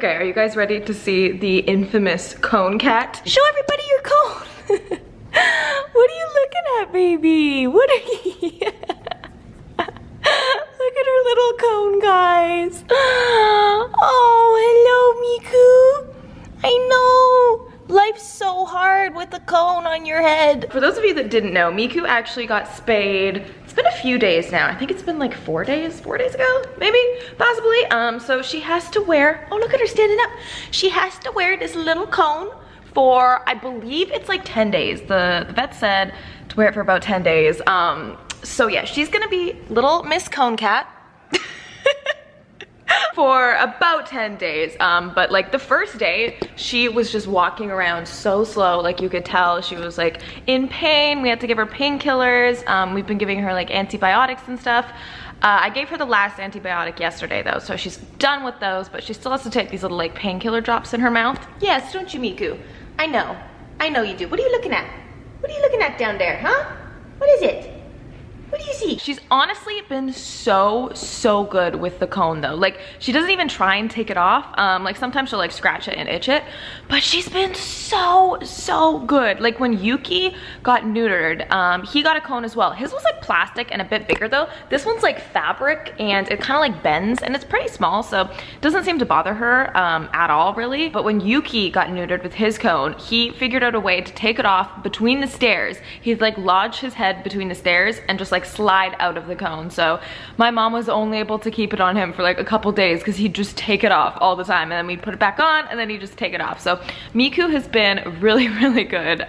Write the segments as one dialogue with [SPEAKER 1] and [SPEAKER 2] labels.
[SPEAKER 1] Okay, are you guys ready to see the infamous cone cat? Show everybody your cone. What are you looking at, baby? What are you? Look at her little cone, guys. Oh, hello, Miku. I know. Life's so hard with the cone on your head. For those of you that didn't know, Miku actually got spayed. It's been a few days now. I think it's been like 4 days ago, maybe, possibly. So she has to wear, oh, look at her standing up. She has to wear this little cone for, I believe it's like 10 days. The vet said to wear it for about 10 days. So yeah, she's gonna be little Miss Cone Cat for about 10 days. But like the first day, she was just walking around so slow, like you could tell she was like in pain. We had to give her painkillers. We've been giving her like antibiotics and stuff. I gave her the last antibiotic yesterday though, so she's done with those, but she still has to take these little like painkiller drops in her mouth. Yes, don't you, Miku? I know you do. What are you looking at? What are you looking at down there, huh? What is it? What do you see? She's honestly been so good with the cone though. Like she doesn't even try and take it off. Like sometimes she'll like scratch it and itch it, but she's been so good. Like when Yuki got neutered, he got a cone as well. His was like plastic and a bit bigger though. This one's like fabric and it kind of like bends and it's pretty small, so it doesn't seem to bother her at all really. But when Yuki got neutered with his cone, he figured out a way to take it off between the stairs. He'd like lodge his head between the stairs and just like slide out of the cone. So my mom was only able to keep it on him for like a couple days because he'd just take it off all the time and then we'd put it back on and then he'd just take it off. So Miku has been really good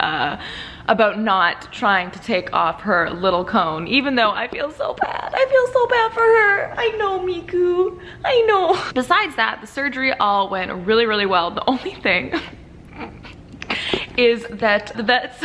[SPEAKER 1] about not trying to take off her little cone, even though I feel so bad. I feel so bad for her. I know, Miku. I know. Besides that, the surgery all went really well. The only thing is that the vets,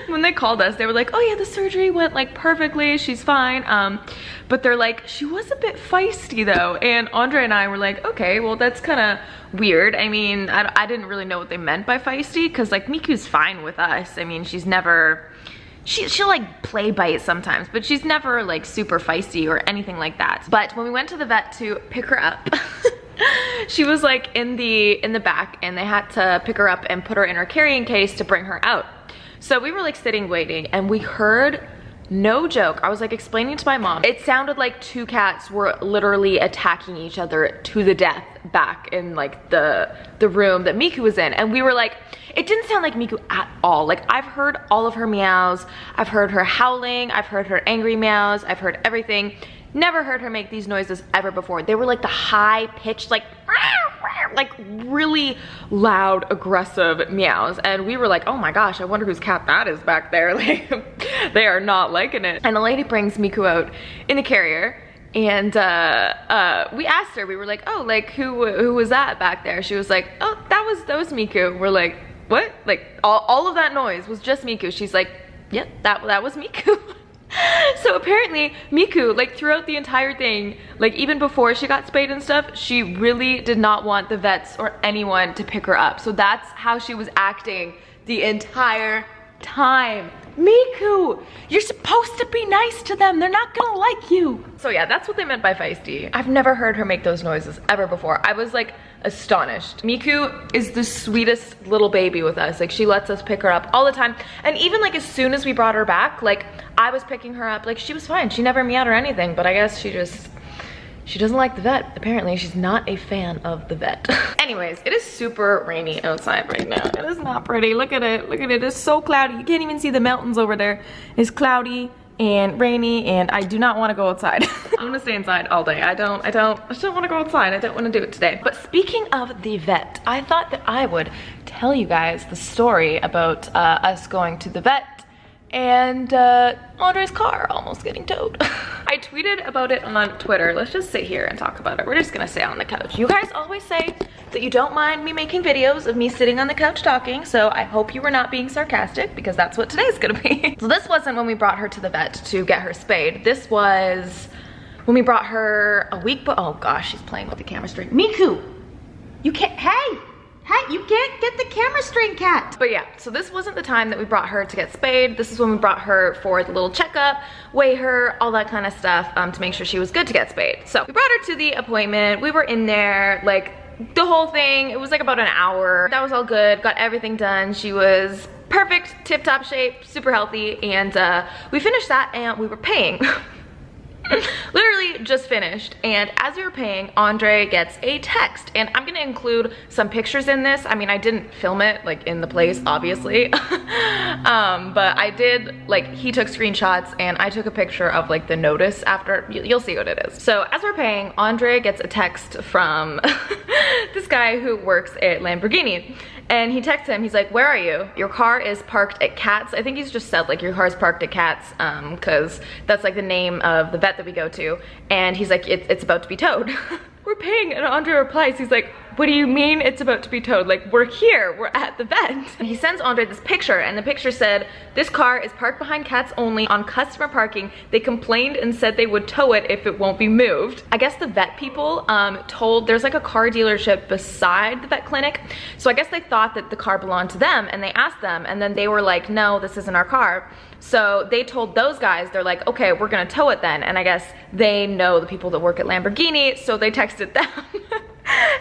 [SPEAKER 1] when they called us, they were like, oh yeah, the surgery went like perfectly, she's fine. But they're like, she was a bit feisty though. And Andre and I were like, okay, well that's kind of weird. I mean, I didn't really know what they meant by feisty, because like Miku's fine with us. I mean, she's never, she'll like play bite sometimes, but she's never like super feisty or anything like that. But when we went to the vet to pick her up, she was like in the back and they had to pick her up and put her in her carrying case to bring her out. So we were like sitting waiting and we heard, no joke, I was like explaining to my mom, it sounded like two cats were literally attacking each other to the death back in like the room that Miku was in. And we were like, it didn't sound like Miku at all. Like I've heard all of her meows, I've heard her howling, I've heard her angry meows, I've heard everything. Never heard her make these noises ever before. They were like the high pitched, like really loud, aggressive meows. And we were like, oh my gosh, I wonder whose cat that is back there. Like, they are not liking it. And the lady brings Miku out in the carrier. And we asked her, we were like, oh, like who was that back there? She was like, oh, that was Miku. We're like, what? Like all of that noise was just Miku. She's like, yep, that was Miku. So apparently Miku, like throughout the entire thing, like even before she got spayed and stuff, she really did not want the vets or anyone to pick her up. So that's how she was acting the entire time. Miku, you're supposed to be nice to them. They're not gonna like you. So yeah, that's what they meant by feisty. I've never heard her make those noises ever before. I was like astonished. Miku is the sweetest little baby with us. Like she lets us pick her up all the time. And even like as soon as we brought her back, like I was picking her up, like she was fine. She never meowed or anything, but I guess she doesn't like the vet. Apparently she's not a fan of the vet. Anyways, it is super rainy outside right now. It is not pretty. Look at it. Look at it. It's so cloudy. You can't even see the mountains over there. It's cloudy and rainy and I do not want to go outside. I'm gonna stay inside all day. I just don't want to go outside. I don't want to do it today. But speaking of the vet, I thought that I would tell you guys the story about us going to the vet and Andre's car almost getting towed. I tweeted about it on Twitter. Let's just sit here and talk about it. We're just gonna sit on the couch. You guys always say that you don't mind me making videos of me sitting on the couch talking, so I hope you were not being sarcastic because that's what today's gonna be. So this wasn't when we brought her to the vet to get her spayed. This was when we brought her a week, but oh gosh, she's playing with the camera straight. Miku, you can't, hey, you can't get the camera straight, cat. But yeah, so this wasn't the time that we brought her to get spayed. This is when we brought her for the little checkup, weigh her, all that kind of stuff to make sure she was good to get spayed. So we brought her to the appointment. We were in there, like the whole thing, it was like about an hour. That was all good, got everything done. She was perfect, tip-top shape, super healthy, and we finished that and we were paying. Literally just finished, and as we were paying, Andre gets a text, and I'm gonna include some pictures in this. I mean, I didn't film it like in the place, obviously, but I did, like, he took screenshots and I took a picture of like the notice after. You'll see what it is. So as we're paying, Andre gets a text from this guy who works at Lamborghini. And he texts him, he's like, where are you? Your car is parked at Kat's. I think he's just said like your car's parked at Kat's, cause that's like the name of the vet that we go to. And he's like, it's about to be towed. We're paying, and Andre replies, he's like, what do you mean it's about to be towed? Like, we're here, we're at the vet. And he sends Andre this picture, and the picture said, this car is parked behind Kat's only on customer parking. They complained and said they would tow it if it won't be moved. I guess the vet people there's like a car dealership beside the vet clinic. So I guess they thought that the car belonged to them, and they asked them, and then they were like, no, this isn't our car. So they told those guys, they're like, okay, we're gonna tow it then. And I guess they know the people that work at Lamborghini, so they texted them.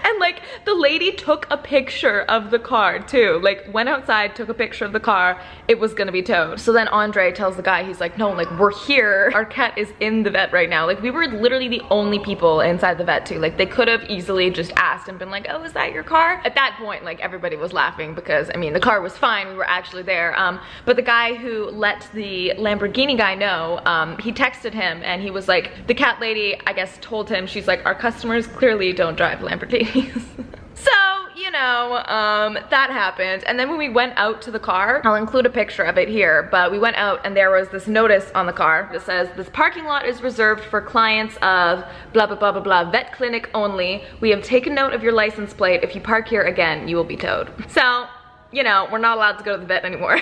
[SPEAKER 1] And like the lady took a picture of the car too, like went outside, took a picture of the car, it was gonna be towed. So then Andre tells the guy, he's like, no, like we're here, our cat is in the vet right now. Like we were literally the only people inside the vet too. Like they could have easily just asked and been like, oh, is that your car? At that point, like everybody was laughing because I mean the car was fine, we were actually there. But the guy who let the Lamborghini guy know, he texted him and he was like, the cat lady, I guess, told him, she's like, our customers clearly don't drive Lamborghinis. So, you know, that happened. And then when we went out to the car, I'll include a picture of it here, but we went out and there was this notice on the car that says, this parking lot is reserved for clients of blah, blah, blah, blah, blah, vet clinic only. We have taken note of your license plate. If you park here again, you will be towed. So, you know, we're not allowed to go to the vet anymore.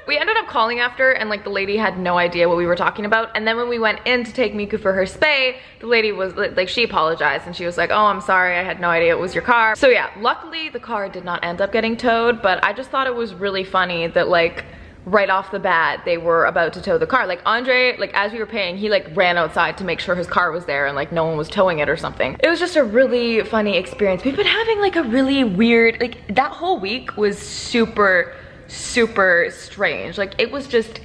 [SPEAKER 1] We ended up calling after, and like the lady had no idea what we were talking about. And then when we went in to take Miku for her spay, the lady was like, she apologized and she was like, oh, I'm sorry, I had no idea it was your car. So yeah, luckily the car did not end up getting towed, but I just thought it was really funny that like right off the bat they were about to tow the car. Like Andre, like as we were paying, he like ran outside to make sure his car was there and like no one was towing it or something. It was just a really funny experience. We've been having like a really weird, like that whole week was super strange. Like it was just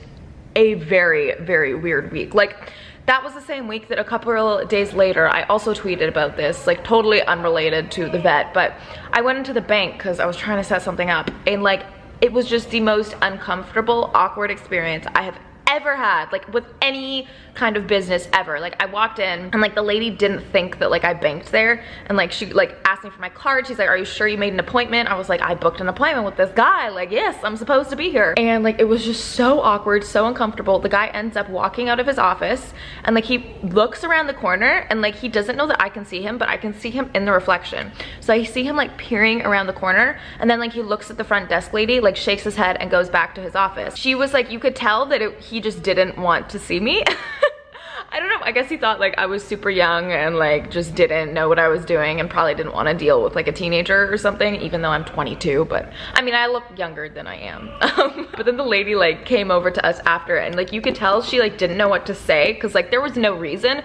[SPEAKER 1] a very weird week. Like that was the same week that a couple days later I also tweeted about this, like totally unrelated to the vet, but I went into the bank because I was trying to set something up, and like it was just the most uncomfortable, awkward experience I have ever had, like with any kind of business ever. Like I walked in and like the lady didn't think that like I banked there, and like she like asked me for my card. She's like, are you sure you made an appointment? I was like, I booked an appointment with this guy, like yes, I'm supposed to be here. And like it was just so awkward, so uncomfortable. The guy ends up walking out of his office and like he looks around the corner and like he doesn't know that I can see him, but I can see him in the reflection. So I see him like peering around the corner, and then like he looks at the front desk lady, like shakes his head and goes back to his office. She was like, you could tell that he just didn't want to see me. I don't know, I guess he thought like I was super young and like just didn't know what I was doing and probably didn't want to deal with like a teenager or something, even though I'm 22, but I mean I look younger than I am. But then the lady like came over to us after, and like you could tell she like didn't know what to say because like there was no reason.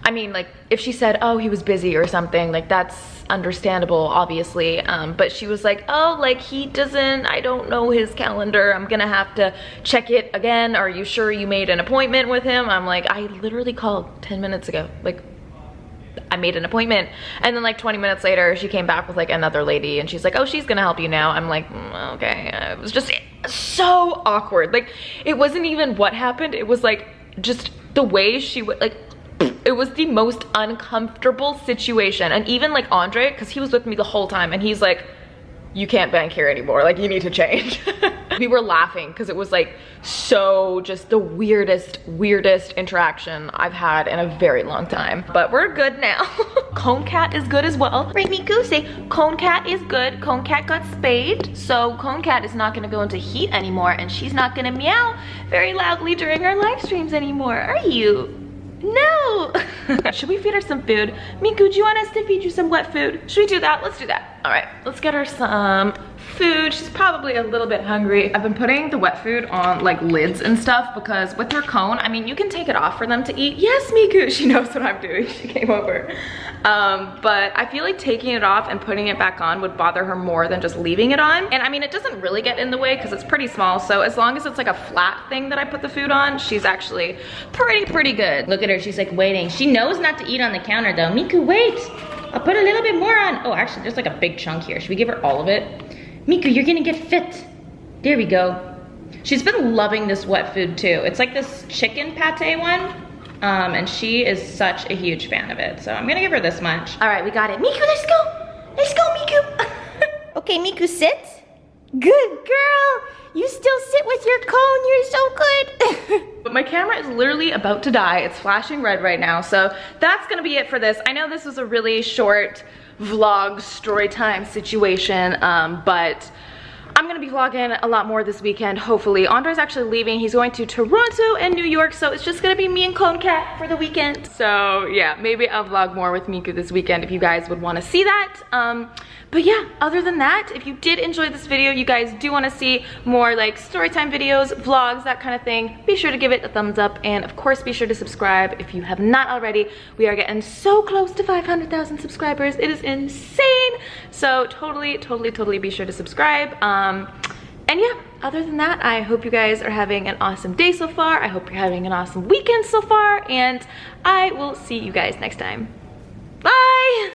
[SPEAKER 1] I mean, like if she said, oh, he was busy or something, like that's understandable, obviously. But she was like, oh, like he doesn't, I don't know his calendar. I'm gonna have to check it again. Are you sure you made an appointment with him? I'm like, I literally called 10 minutes ago. Like I made an appointment. And then like 20 minutes later, she came back with like another lady and she's like, oh, she's gonna help you now. I'm like, okay. It was just so awkward. Like it wasn't even what happened. It was like just the way she would like, it was the most uncomfortable situation. And even like Andre, because he was with me the whole time, and he's like, you can't bank here anymore, like you need to change. We were laughing because it was like so just the weirdest interaction I've had in a very long time. But we're good now. Cone Cat is good as well. Right, Miku? Say Cone Cat is good. Cone Cat got spayed, so Cone Cat is not gonna go into heat anymore, and she's not gonna meow very loudly during our live streams anymore, are you? No. Should we feed her some food? Miku, do you want us to feed you some wet food? Should we do that? Let's do that. All right, let's get her some food. She's probably a little bit hungry. I've been putting the wet food on like lids and stuff because with her cone, I mean, you can take it off for them to eat. Yes, Miku, she knows what I'm doing. She came over. But I feel like taking it off and putting it back on would bother her more than just leaving it on. And I mean, it doesn't really get in the way because it's pretty small. So as long as it's like a flat thing that I put the food on, she's actually pretty good. Look at her, she's like waiting. She knows not to eat on the counter though. Miku, wait. I'll put a little bit more on. Oh, actually, there's like a big chunk here. Should we give her all of it? Miku, you're gonna get fit. There we go. She's been loving this wet food too. It's like this chicken pate one. And she is such a huge fan of it. So I'm gonna give her this much. All right, we got it. Miku, let's go. Let's go, Miku. Okay, Miku, sit. Good girl. You still sit with your cone. You're so good. But my camera is literally about to die. It's flashing red right now. So that's gonna be it for this. I know this was a really short vlog story time situation, but I'm gonna be vlogging a lot more this weekend, hopefully. Andre's actually leaving. He's going to Toronto and New York, so it's just gonna be me and Cone Cat for the weekend. So yeah, maybe I'll vlog more with Miku this weekend if you guys would wanna see that. But yeah, other than that, if you did enjoy this video, you guys do wanna see more like storytime videos, vlogs, that kind of thing, be sure to give it a thumbs up. And of course, be sure to subscribe if you have not already. We are getting so close to 500,000 subscribers. It is insane. So totally be sure to subscribe. And yeah, other than that, I hope you guys are having an awesome day so far. I hope you're having an awesome weekend so far, and I will see you guys next time.